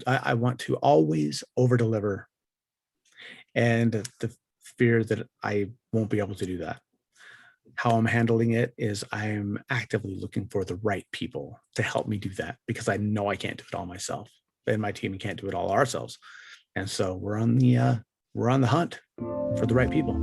I want to always over deliver, and the fear that I won't be able to do that. How I'm handling it is I'm actively looking for the right people to help me do that, because I know I can't do it all myself, and my team can't do it all ourselves. And so we're on the hunt for the right people.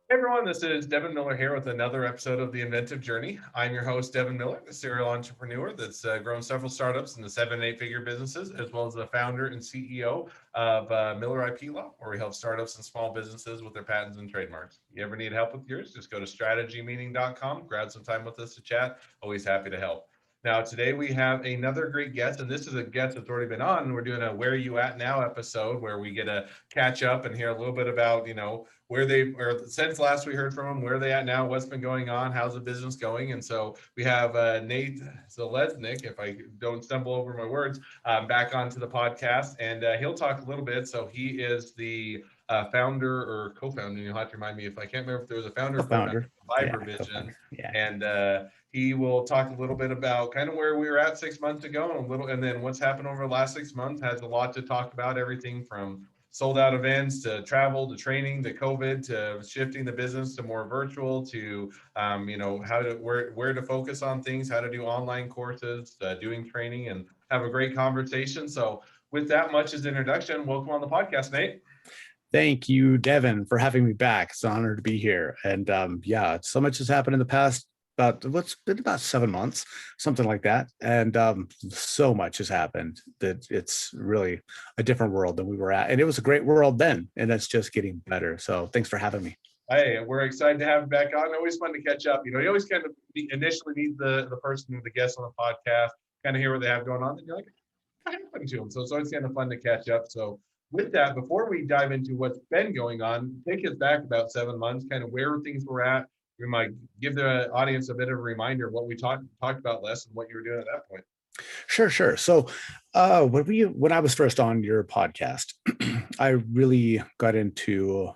Hey everyone, this is Devin Miller here with another episode of the Inventive Journey. I'm your host, Devin Miller, the serial entrepreneur that's grown several startups into 7 and 8-figure businesses, as well as the founder and CEO of Miller IP Law, where we help startups and small businesses with their patents and trademarks. You ever need help with yours? Just go to strategymeeting.com, grab some time with us to chat. Always happy to help. Now, today we have another great guest, and this is a guest that's already been on. We're doing a Where You At Now episode where we get to catch up and hear a little bit about, where they, or since last we heard from them, where they at now, what's been going on, how's the business going. And so we have Nate Zeleznick, if I don't stumble over my words, back onto the podcast, and he'll talk a little bit. So he is the founder or co-founder, you'll have to remind me if I can't remember if there was a founder or co-founder of Fiverr Vision. Yeah. And he will talk a little bit about kind of where we were at 6 months ago, and then what's happened over the last 6 months. Has a lot to talk about, everything from sold out events to travel to training to COVID to shifting the business to more virtual to how to where to focus on things, how to do online courses, doing training, and have a great conversation. So with that much as introduction, welcome on the podcast, Nate. Thank you, Devin, for having me back. It's an honor to be here. And so much has happened in the past what's been about 7 months, something like that. And so much has happened that it's really a different world than we were at. And it was a great world then, and it's just getting better. So thanks for having me. Hey, we're excited to have you back on. Always fun to catch up. You always kind of initially need the person, the guest on the podcast, kind of hear what they have going on. And you're like, what happened to them? So it's always kind of fun to catch up. So with that, before we dive into what's been going on, take us back about 7 months, kind of where things were at. We might give the audience a bit of a reminder of what we talked about less and what you were doing at that point. Sure. So when I was first on your podcast, I really got into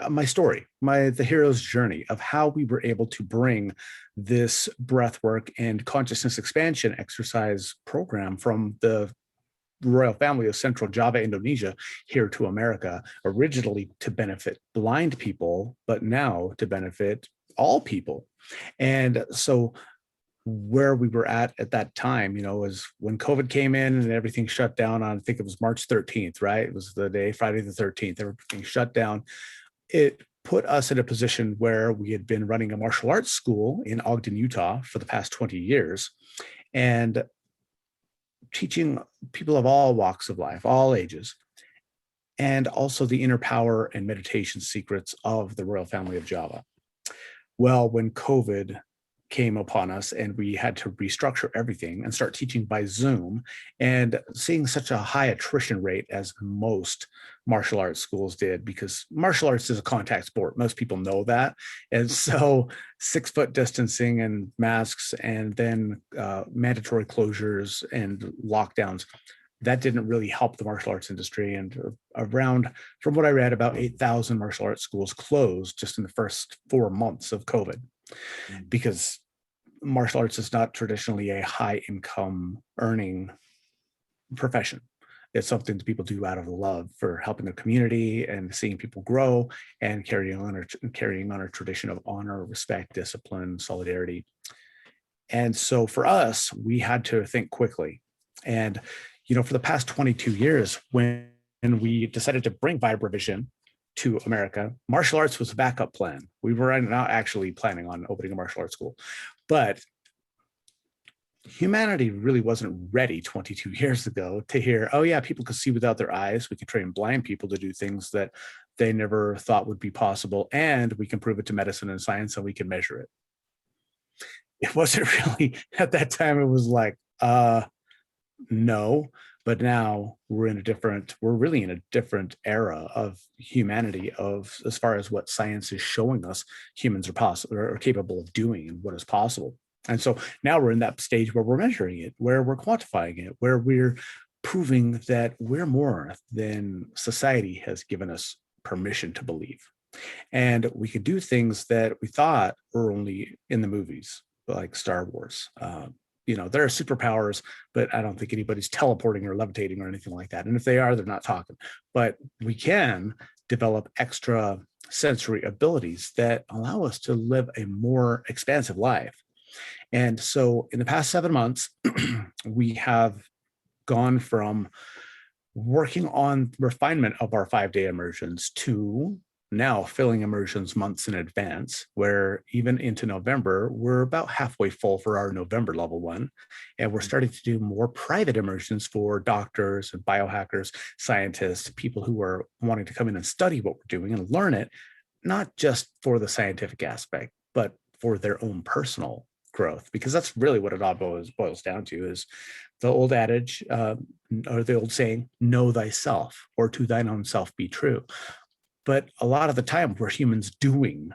my story, the hero's journey of how we were able to bring this breathwork and consciousness expansion exercise program from the royal family of Central Java, Indonesia, here to America, originally to benefit blind people, but now to benefit all people. And so where we were at that time, was when COVID came in and everything shut down on, I think it was March 13th, right? It was the day, Friday the 13th, everything shut down. It put us in a position where we had been running a martial arts school in Ogden, Utah for the past 20 years and teaching people of all walks of life, all ages, and also the inner power and meditation secrets of the royal family of Java. Well, when COVID came upon us and we had to restructure everything and start teaching by Zoom, and seeing such a high attrition rate as most martial arts schools did, because martial arts is a contact sport. Most people know that. And so 6-foot distancing and masks, and then mandatory closures and lockdowns, that didn't really help the martial arts industry. And around, from what I read, about 8,000 martial arts schools closed just in the first 4 months of COVID, because martial arts is not traditionally a high income earning profession. It's something that people do out of love for helping their community and seeing people grow and carrying on a tradition of honor, respect, discipline, solidarity. And so for us, we had to think quickly. And for the past 22 years, when we decided to bring Vibravision to America, martial arts was a backup plan. We were not actually planning on opening a martial arts school, but humanity really wasn't ready 22 years ago to hear, oh yeah, people could see without their eyes. We can train blind people to do things that they never thought would be possible, and we can prove it to medicine and science, and we can measure it. It wasn't really, at that time, it was like, no. But now we're really in a different era of humanity, as far as what science is showing us humans are possible or capable of doing, and what is possible. And so now we're in that stage where we're measuring it, where we're quantifying it, where we're proving that we're more than society has given us permission to believe. And we could do things that we thought were only in the movies, like Star Wars. There are superpowers, but I don't think anybody's teleporting or levitating or anything like that. And if they are, they're not talking. But we can develop extra sensory abilities that allow us to live a more expansive life. And so in the past 7 months, we have gone from working on refinement of our 5-day immersions to now filling immersions months in advance, where even into November, we're about halfway full for our November level 1. And we're starting to do more private immersions for doctors and biohackers, scientists, people who are wanting to come in and study what we're doing and learn it, not just for the scientific aspect, but for their own personal growth, because that's really what it all boils down to, is the old adage, or the old saying, know thyself, or to thine own self be true. But a lot of the time we're humans doing,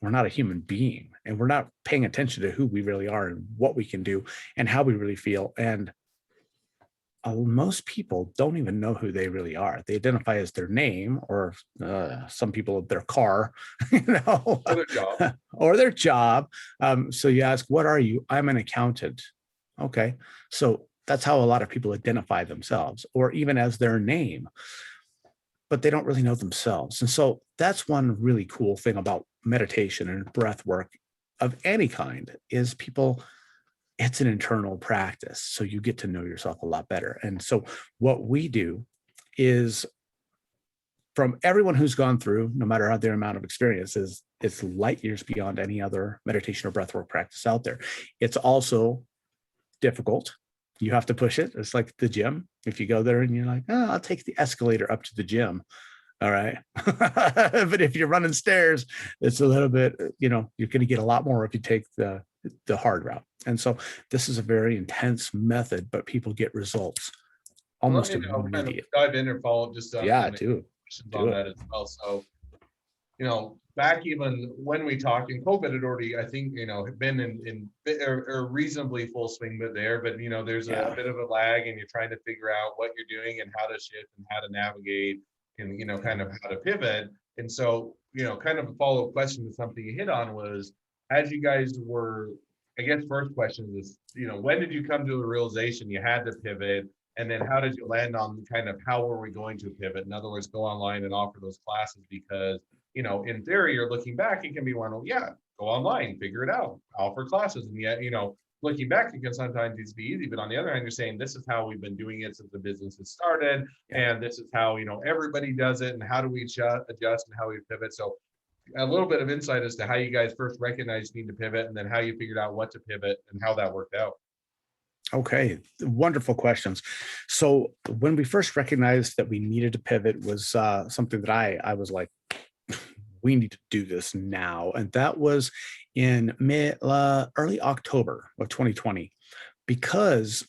we're not a human being, and we're not paying attention to who we really are and what we can do and how we really feel. And most people don't even know who they really are. They identify as their name, or some people their car, Or their job. or their job. So you ask, what are you? I'm an accountant. Okay. So that's how a lot of people identify themselves, or even as their name, but they don't really know themselves. And so that's one really cool thing about meditation and breath work of any kind, is it's an internal practice. So you get to know yourself a lot better. And so what we do is, from everyone who's gone through, no matter how their amount of experience is, it's light years beyond any other meditation or breathwork practice out there. It's also difficult. You have to push it. It's like the gym. If you go there and you're like, oh, I'll take the escalator up to the gym. All right. But if you're running stairs, it's a little bit, you're going to get a lot more if you take the hard route. And so this is a very intense method, but people get results Let almost me know, kind of immediate. dive in or follow up just on Yeah, kind of do questions on it. that as well. So, back even when we talked, and COVID had already, I think, been in or reasonably full swing but there, but there's a Yeah. bit of a lag, and you're trying to figure out what you're doing and how to shift and how to navigate and kind of how to pivot. And so, kind of a follow-up question to something you hit on was, as you guys were, I guess first question is, when did you come to the realization you had to pivot? And then how did you land on kind of how were we going to pivot? In other words, go online and offer those classes, because in theory, you're looking back, it can be one, yeah, go online, figure it out, offer classes. And yet, looking back, it can sometimes be easy. But on the other hand, you're saying, this is how we've been doing it since the business has started. Yeah. And this is how, everybody does it. And how do we adjust and how we pivot? So a little bit of insight as to how you guys first recognized you need to pivot, and then how you figured out what to pivot and how that worked out. Okay, wonderful questions. So when we first recognized that we needed to pivot was something that I was like, we need to do this now. And that was in early October of 2020, because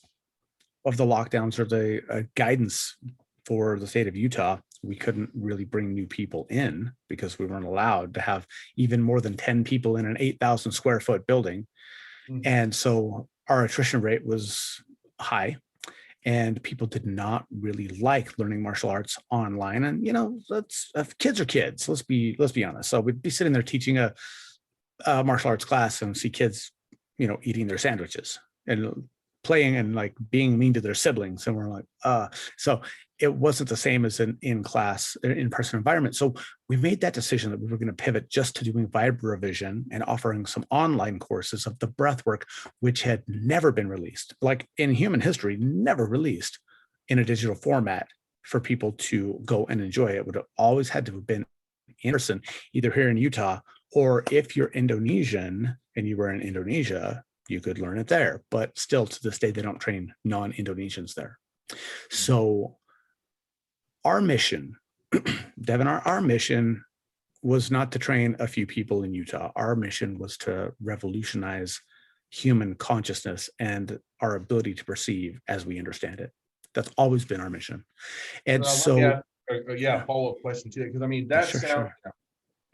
of the lockdowns or the guidance for the state of Utah. We couldn't really bring new people in because we weren't allowed to have even more than 10 people in an 8,000 square foot building. Mm-hmm. And so our attrition rate was high, and people did not really like learning martial arts online. And kids are kids. Let's be honest. So we'd be sitting there teaching a martial arts class and see kids, eating their sandwiches and playing and like being mean to their siblings, and we're like, so it wasn't the same as an in-class, in-person environment. So we made that decision that we were going to pivot just to doing vibrovision and offering some online courses of the breath work, which had never been released, like in human history, never released in a digital format for people to go and enjoy. It would have always had to have been in person, either here in Utah, or if you're Indonesian and you were in Indonesia, you could learn it there. But still, to this day, they don't train non-Indonesians there. So our mission, Devin, our mission was not to train a few people in Utah. Our mission was to revolutionize human consciousness and our ability to perceive as we understand it. That's always been our mission. And Let me so, ask, follow-up question too, because I mean, that sure, sounds,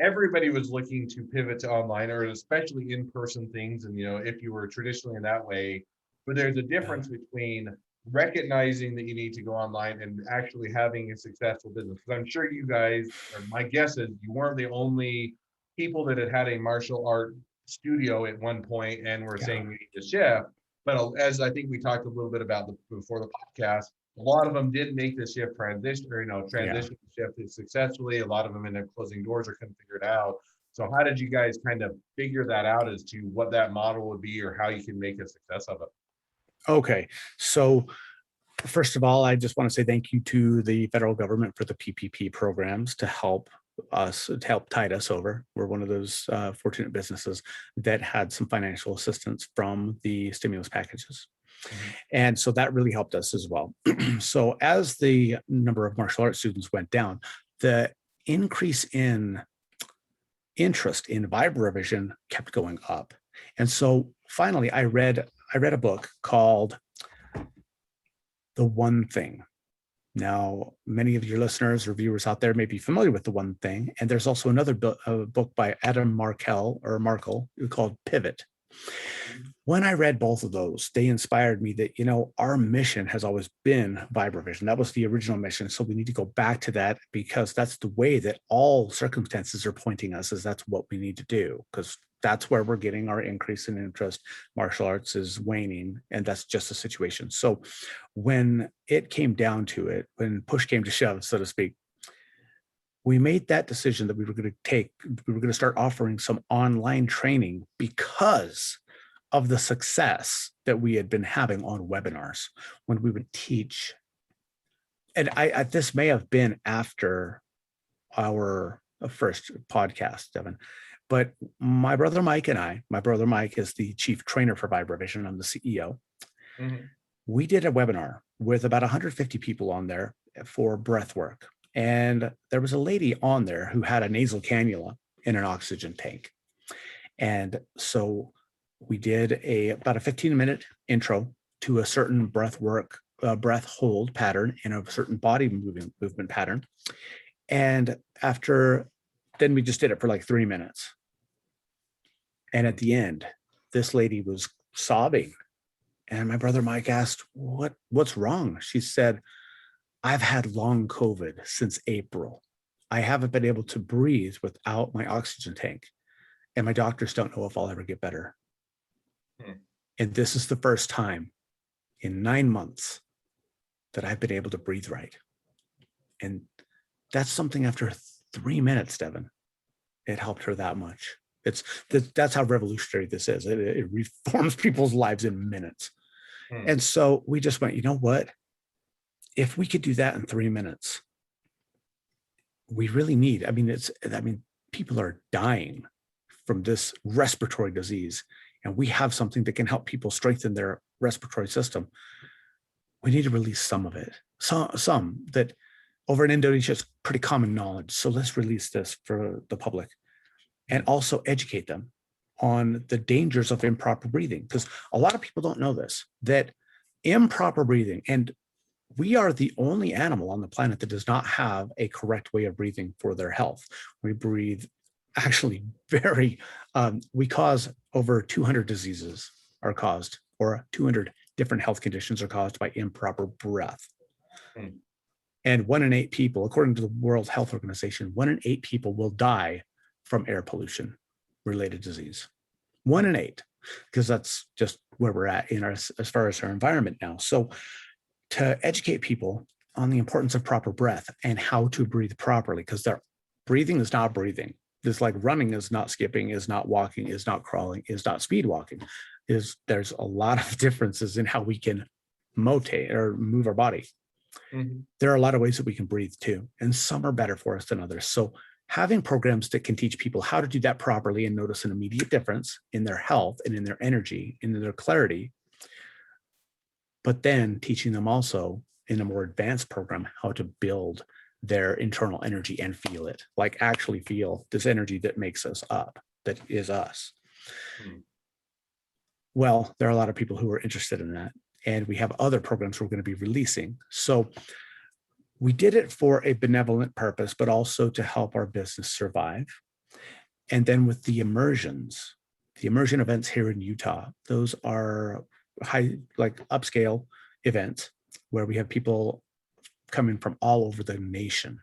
everybody was looking to pivot to online, or especially in-person things. And if you were traditionally in that way, but there's a difference between recognizing that you need to go online and actually having a successful business? Because I'm sure you guys, or my guess is you weren't the only people that had a martial art studio at one point and were Yeah. saying we need to shift. But as I think we talked a little bit about before the podcast, a lot of them did make the shift transition, or Yeah. transition shift successfully. A lot of them ended up closing doors or couldn't figure it out. So how did you guys kind of figure that out as to what that model would be or how you can make a success of it? Okay. So first of all, I just want to say thank you to the federal government for the PPP programs to help tide us over. We're one of those fortunate businesses that had some financial assistance from the stimulus packages. Mhm. And so that really helped us as well. So as the number of martial arts students went down, the increase in interest in vibrovision kept going up. And so finally I read a book called The One Thing. Now, many of your listeners or viewers out there may be familiar with The One Thing. And there's also another book by Adam Markel called Pivot. When I read both of those, they inspired me that, our mission has always been vibrovision. That was the original mission. So we need to go back to that because that's the way that all circumstances are pointing us, is that's what we need to do, because that's where we're getting our increase in interest. Martial arts is waning, and that's just the situation. So when it came down to it, when push came to shove, so to speak, we made that decision that we were going to start offering some online training because of the success that we had been having on webinars when we would teach. And this may have been after our first podcast, Devin, but my brother Mike is the chief trainer for Vibrovision. I'm the CEO. Mhm. We did a webinar with about 150 people on there for breath work. And there was a lady on there who had a nasal cannula in an oxygen tank. And so we did about a 15-minute intro to a certain breath hold pattern in a certain body movement pattern. And then we just did it for like 3 minutes. And at the end, this lady was sobbing. And my brother Mike asked, what's wrong? She said, I've had long COVID since April. I haven't been able to breathe without my oxygen tank. And my doctors don't know if I'll ever get better. Hmm. And this is the first time in 9 months that I've been able to breathe right. And that's something after 3 minutes, Devin. It helped her that much. That's how revolutionary this is. It reforms people's lives in minutes. Hmm. And so we just went, you know what? If we could do that in 3 minutes, we really need, people are dying from this respiratory disease, and we have something that can help people strengthen their respiratory system. We need to release some of it. Some that over in Indonesia is pretty common knowledge. So let's release this for the public and also educate them on the dangers of improper breathing. Because a lot of people don't know this, that improper breathing, and we are the only animal on the planet that does not have a correct way of breathing for their health. We breathe actually we cause over 200 diseases are caused, or 200 different health conditions are caused by improper breath. Hmm. And 1 in 8 people, according to the World Health Organization, 1 in 8 people will die from air pollution related disease. 1 in 8, because that's just where we're at as far as our environment now. So to educate people on the importance of proper breath and how to breathe properly, because their breathing is not breathing. It's like running is not skipping, is not walking, is not crawling, is not speed walking. There's a lot of differences in how we can motate or move our body. Mm-hmm. There are a lot of ways that we can breathe too, and some are better for us than others. So having programs that can teach people how to do that properly and notice an immediate difference in their health and in their energy and in their clarity, but then teaching them also in a more advanced program how to build their internal energy and feel it, like actually feel this energy that makes us up, that is us. Hmm. Well, there are a lot of people who are interested in that, and we have other programs we're going to be releasing. So we did it for a benevolent purpose, but also to help our business survive. And then with the immersion events here in Utah, those are high, like upscale events where we have people coming from all over the nation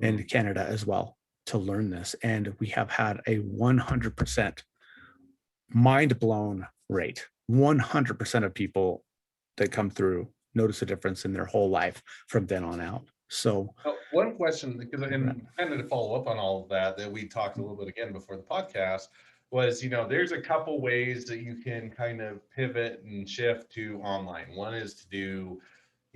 and Canada as well to learn this. And we have had a 100% mind blown rate. 100% of people that come through notice a difference in their whole life from then on out. So one question, because and kind of to follow up on all of that we talked a little bit again before the podcast was, there's a couple ways that you can kind of pivot and shift to online. One is to do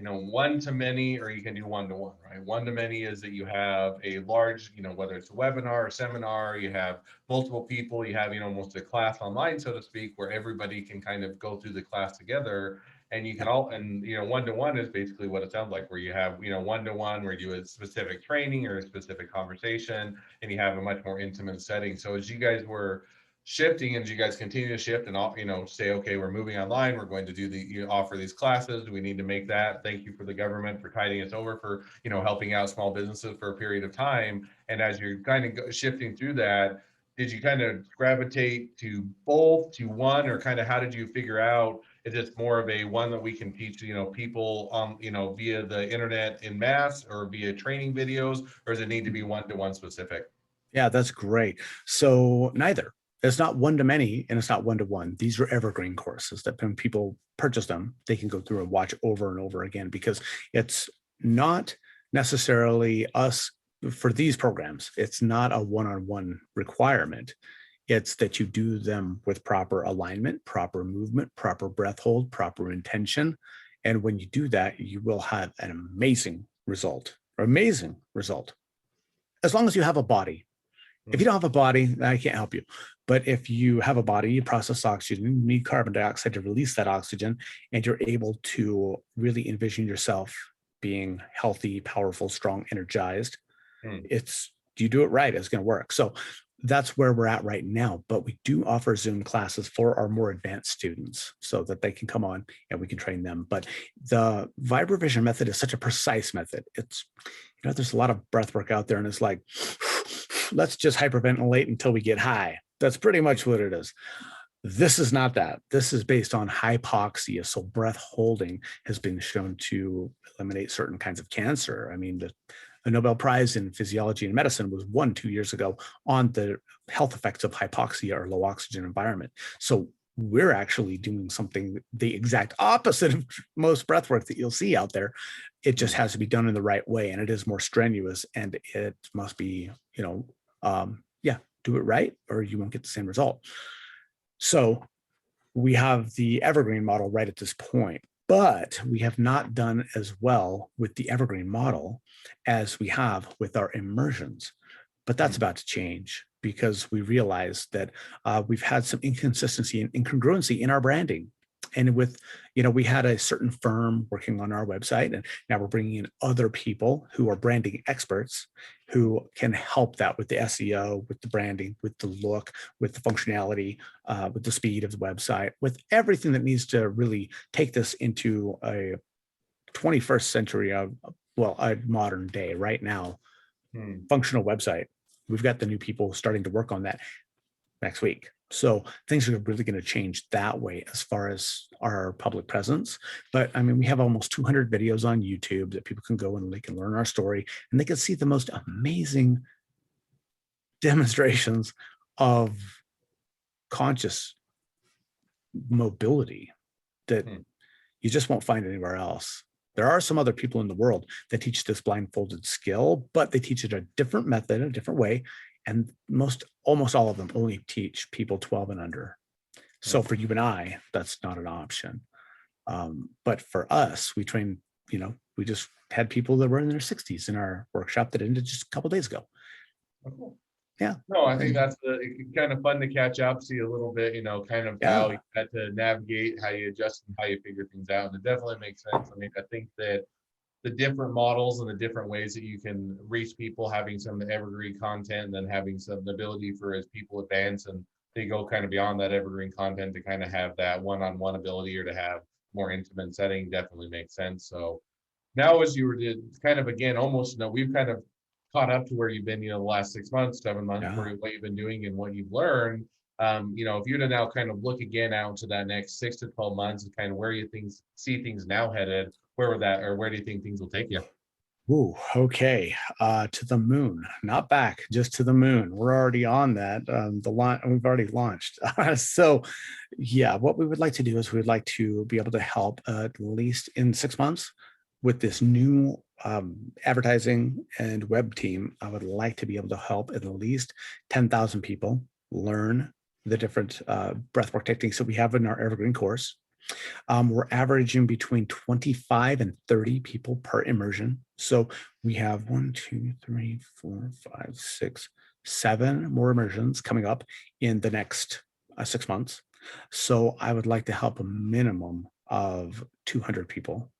one to many, or you can do one to one, right? One to many is that you have a large, whether it's a webinar or seminar, you have multiple people, you have, almost a class online, so to speak, where everybody can kind of go through the class together. And you can one to one is basically what it sounds like, where you have, one to one where you do a specific training or a specific conversation, and you have a much more intimate setting. So as you guys were shifting, and you guys continue to shift and all, say, okay, we're moving online, we're going to do offer these classes, we need to make that. Thank you for the government for tiding us over for helping out small businesses for a period of time. And as you're kind of shifting through that, did you kind of gravitate to both, to one, or kind of how did you figure out, is it more of a one that we can teach people on via the internet in mass, or via training videos, or does it need to be one-to-one specific? Yeah, that's great. So neither. It's not one to many and it's not one to one. These are evergreen courses that when people purchase them, they can go through and watch over and over again, because it's not necessarily us for these programs. It's not a one-on-one requirement. It's that you do them with proper alignment, proper movement, proper breath hold, proper intention. And when you do that, you will have an amazing result, as long as you have a body. If you don't have a body, I can't help you. But if you have a body, you process oxygen, you need carbon dioxide to release that oxygen, and you're able to really envision yourself being healthy, powerful, strong, energized. You do it right, it's going to work. So that's where we're at right now. But we do offer Zoom classes for our more advanced students so that they can come on and we can train them. But the vibrovision method is such a precise method. It's, there's a lot of breath work out there, and it's like, let's just hyperventilate until we get high. That's pretty much what it is. This is not that. This is based on hypoxia. So breath holding has been shown to eliminate certain kinds of cancer. I mean, the Nobel Prize in Physiology and Medicine was won 2 years ago on the health effects of hypoxia or low oxygen environment. So we're actually doing something the exact opposite of most breath work that you'll see out there. It just has to be done in the right way, and it is more strenuous, and it must be, do it right or you won't get the same result. So we have the evergreen model right at this point, but we have not done as well with the evergreen model as we have with our immersions. But that's about to change, because we realize that we've had some inconsistency and incongruency in our branding. And with, we had a certain firm working on our website, and now we're bringing in other people who are branding experts who can help that with the SEO, with the branding, with the look, with the functionality, with the speed of the website, with everything that needs to really take this into a 21st century of, a modern day right now, functional website. We've got the new people starting to work on that next week. So things are really going to change that way as far as our public presence. But I mean, we have almost 200 videos on YouTube that people can go and they can learn our story, and they can see the most amazing demonstrations of conscious mobility that you just won't find anywhere else. There are some other people in the world that teach this blindfolded skill, but they teach it a different method, a different way. And almost all of them only teach people 12 and under. So for you and I, that's not an option. But for us, we train, we just had people that were in their 60s in our workshop that ended just a couple of days ago. Oh, cool. Yeah. No, I think that's kind of fun to catch up, see a little bit, kind of how you had to navigate, how you adjust and how you figure things out. And it definitely makes sense. I mean, I think that the different models and the different ways that you can reach people, having some evergreen content, and then having some ability for, as people advance and they go kind of beyond that evergreen content, to kind of have that one-on-one ability or to have more intimate setting, definitely makes sense. So now, as you were to kind of, again, almost, we've kind of caught up to where you've been, the last 6 months, 7 months, where what you've been doing and what you've learned. If you were to now kind of look again out into that next 6 to 12 months and kind of where you see things now headed, where do you think things will take you? Ooh, okay. To the moon, not back, just to the moon. We're already on that. We've already launched. So, yeah, what we would like to do is we would like to be able to help at least in 6 months with this new advertising and web team. I would like to be able to help at least 10,000 people learn the different breathwork techniques that we have in our Evergreen course. We're averaging between 25 and 30 people per immersion. So we have 1, 2, 3, 4, 5, 6, 7 more immersions coming up in the next 6 months. So I would like to help a minimum of 200 people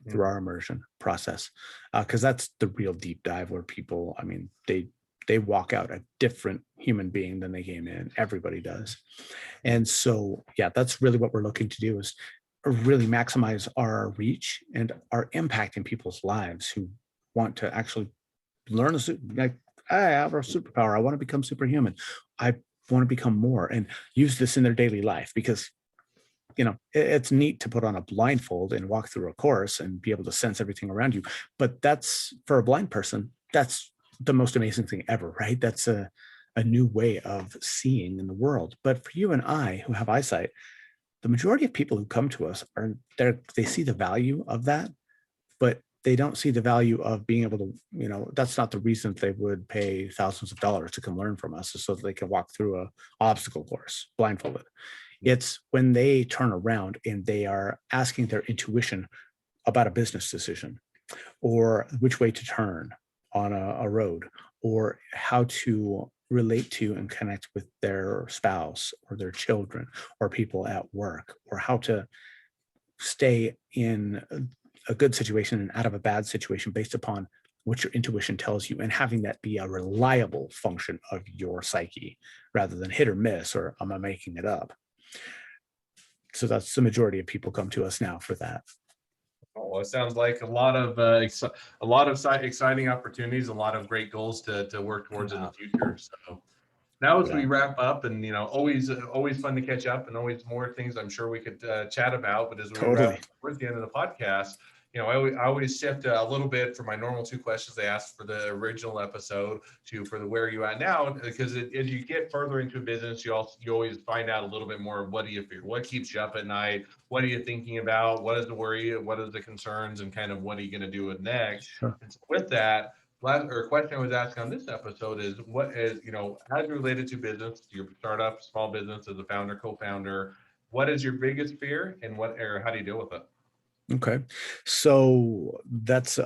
through our immersion process, because that's the real deep dive where people, I mean, they walk out a different human being than they came in. Everybody does. And so, yeah, that's really what we're looking to do, is really maximize our reach and our impact in people's lives who want to actually learn like, I have a superpower. I want to become superhuman. I want to become more and use this in their daily life, because it's neat to put on a blindfold and walk through a course and be able to sense everything around you. But that's, for a blind person, that's the most amazing thing ever, right? That's a new way of seeing in the world. But for you and I who have eyesight, the majority of people who come to us are there, they see the value of that, but they don't see the value of being able to, that's not the reason they would pay thousands of dollars to come learn from us, is so that they can walk through a obstacle course blindfolded. It's when they turn around and they are asking their intuition about a business decision, or which way to turn on a road, or how to relate to and connect with their spouse or their children or people at work, or how to stay in a good situation and out of a bad situation based upon what your intuition tells you, and having that be a reliable function of your psyche rather than hit or miss, or am I making it up? So that's the majority of people come to us now for that. Oh, well, it sounds like a lot of exciting opportunities, a lot of great goals to work towards in Yeah. the future. So now, as Yeah. we wrap up, and always fun to catch up, and always more things I'm sure we could chat about. But as we Totally. wrap towards the end of the podcast, I always shift a little bit from my normal two questions I asked for the original episode to for the where are you at now, because as you get further into business, you always find out a little bit more of what do you fear, what keeps you up at night, what are you thinking about, what is the worry, what are the concerns, and kind of what are you going to do with next. Sure. And so with that, question I was asking on this episode is what is, as related to business, your startup, small business, as a founder, co-founder, what is your biggest fear, and how do you deal with it? Okay. So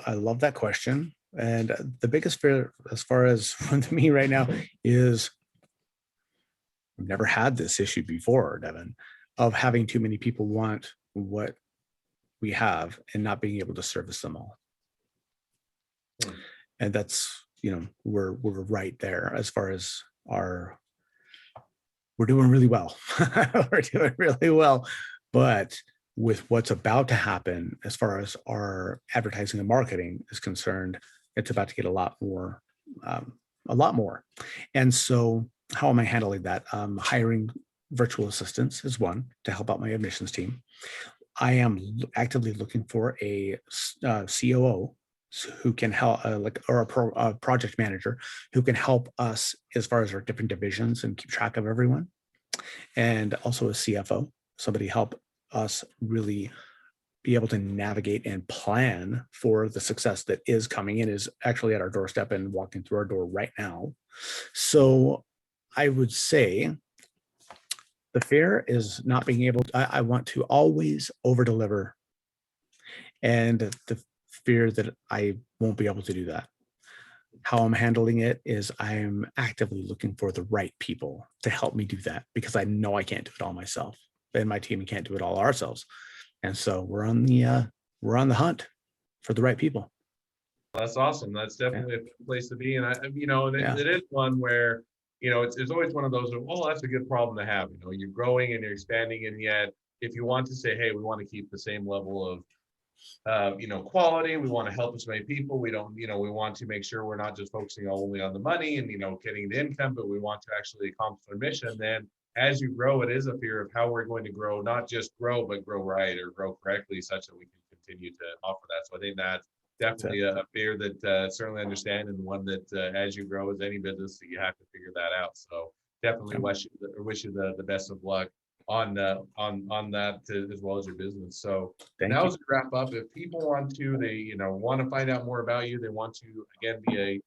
I love that question. And the biggest fear, as far as for me right now, is I've never had this issue before, Devin, of having too many people want what we have and not being able to service them all. Hmm. And that's, we're right there as far as we're doing really well. We're doing really well. But with what's about to happen as far as our advertising and marketing is concerned, it's about to get a lot more, a lot more. And so how am I handling that? Hiring virtual assistants is one to help out my admissions team. I am actively looking for a COO who can help, or a project manager who can help us as far as our different divisions and keep track of everyone, and also a CFO, somebody help us really be able to navigate and plan for the success that is coming in, is actually at our doorstep and walking through our door right now. So I would say the fear is not being able to, I want to always over deliver, and the fear that I won't be able to do that. How I'm handling it is I'm actively looking for the right people to help me do that, because I know I can't do it all myself, and my team can't do it all ourselves. And so we're on the hunt for the right people. That's awesome. That's Yeah. definitely a good place to be. And Yeah. it is one where, it's always one of those, oh, that's a good problem to have. You're growing and you're expanding, and yet if you want to say, hey, we want to keep the same level of quality. We want to help as many people. We don't, we want to make sure we're not just focusing only on the money and, getting the income, but we want to actually accomplish our mission. Then as you grow, it is a fear of how we're going to grow, not just grow, but grow right or grow correctly, such that we can continue to offer that. So I think that's definitely a fear that certainly understand, and one that as you grow as any business, you have to figure that out. So definitely wish you the best of luck on that as well as your business. So Thank now you. as we wrap up, if people want to, they want to find out more about you, they want to again be a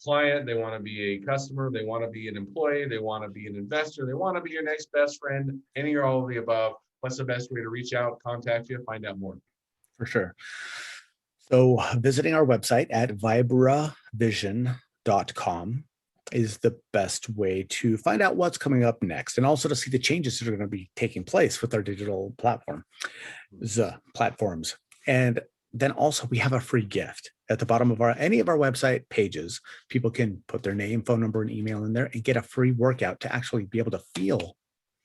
client, they want to be a customer, they want to be an employee, they want to be an investor, they want to be your next best friend, any or all of the above, what's the best way to reach out, contact you, find out more? For sure. So visiting our website at vibravision.com is the best way to find out what's coming up next, and also to see the changes that are going to be taking place with our digital platforms. And then also we have a free gift at the bottom of any of our website pages. People can put their name, phone number, and email in there and get a free workout to actually be able to feel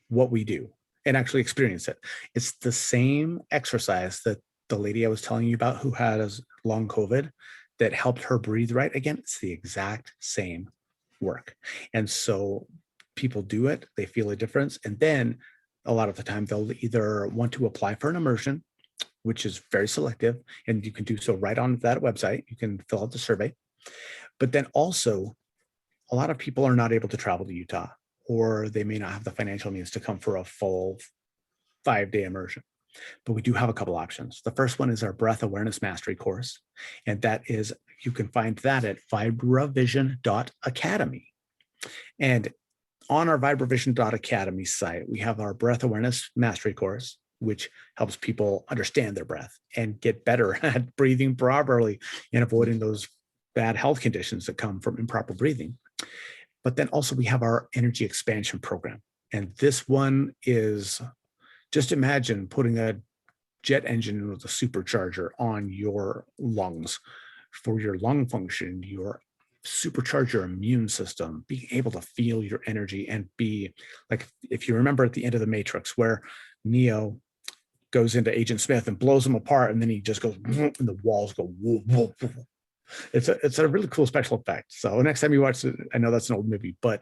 what we do and actually experience it. It's the same exercise that the lady I was telling you about who had long COVID that helped her breathe right again. It's the exact same work. And so people do it, they feel a difference. And then a lot of the time they'll either want to apply for an immersion, which is very selective, and you can do so right on that website. You can fill out the survey. But then also, a lot of people are not able to travel to Utah, or they may not have the financial means to come for a full 5-day immersion. But we do have a couple options. The first one is our Breath Awareness Mastery course. And that is, you can find that at vibravision.academy. And on our vibravision.academy site, we have our Breath Awareness Mastery course, which helps people understand their breath and get better at breathing properly and avoiding those bad health conditions that come from improper breathing. But then also we have our energy expansion program. And this one is, just imagine putting a jet engine with a supercharger on your lungs for your lung function, your supercharge your immune system, being able to feel your energy and be like, if you remember at the end of the Matrix where Neo goes into Agent Smith and blows him apart, and then he just goes and the walls go whoa, whoa, whoa. It's a really cool special effect. So next time you watch it, I know that's an old movie, but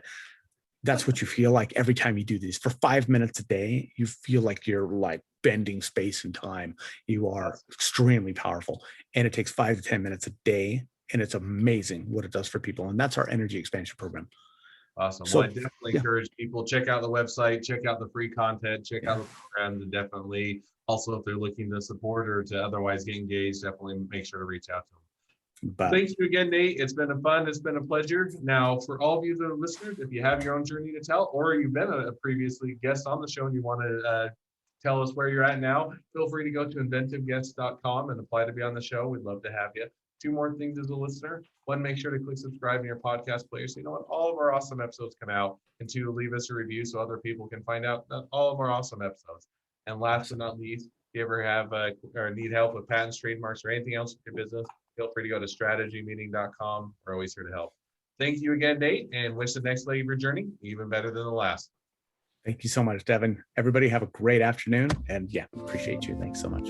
that's what you feel like every time you do these for 5 minutes a day. You feel like you're like bending space and time. You are extremely powerful, and it takes 5 to 10 minutes a day, and it's amazing what it does for people. And that's our energy expansion program. Awesome. So, well, I definitely encourage people, check out the website, check out the free content, check out the program, and definitely also if they're looking to support or to otherwise get engaged, definitely make sure to reach out to them. But thank you again, Nate. It's been it's been a pleasure. Now, for all of you that are listeners, if you have your own journey to tell, or you've been a previously guest on the show and you want to tell us where you're at now, feel free to go to inventiveguests.com and apply to be on the show. We'd love to have you. 2 more things as a listener. 1, make sure to click subscribe in your podcast player so you know when all of our awesome episodes come out. And 2, leave us a review so other people can find out all of our awesome episodes. And last but not least, if you ever have or need help with patents, trademarks, or anything else with your business, feel free to go to strategymeeting.com. We're always here to help. Thank you again, Nate, and wish the next leg of your journey even better than the last. Thank you so much, Devin. Everybody have a great afternoon. And yeah, appreciate you. Thanks so much.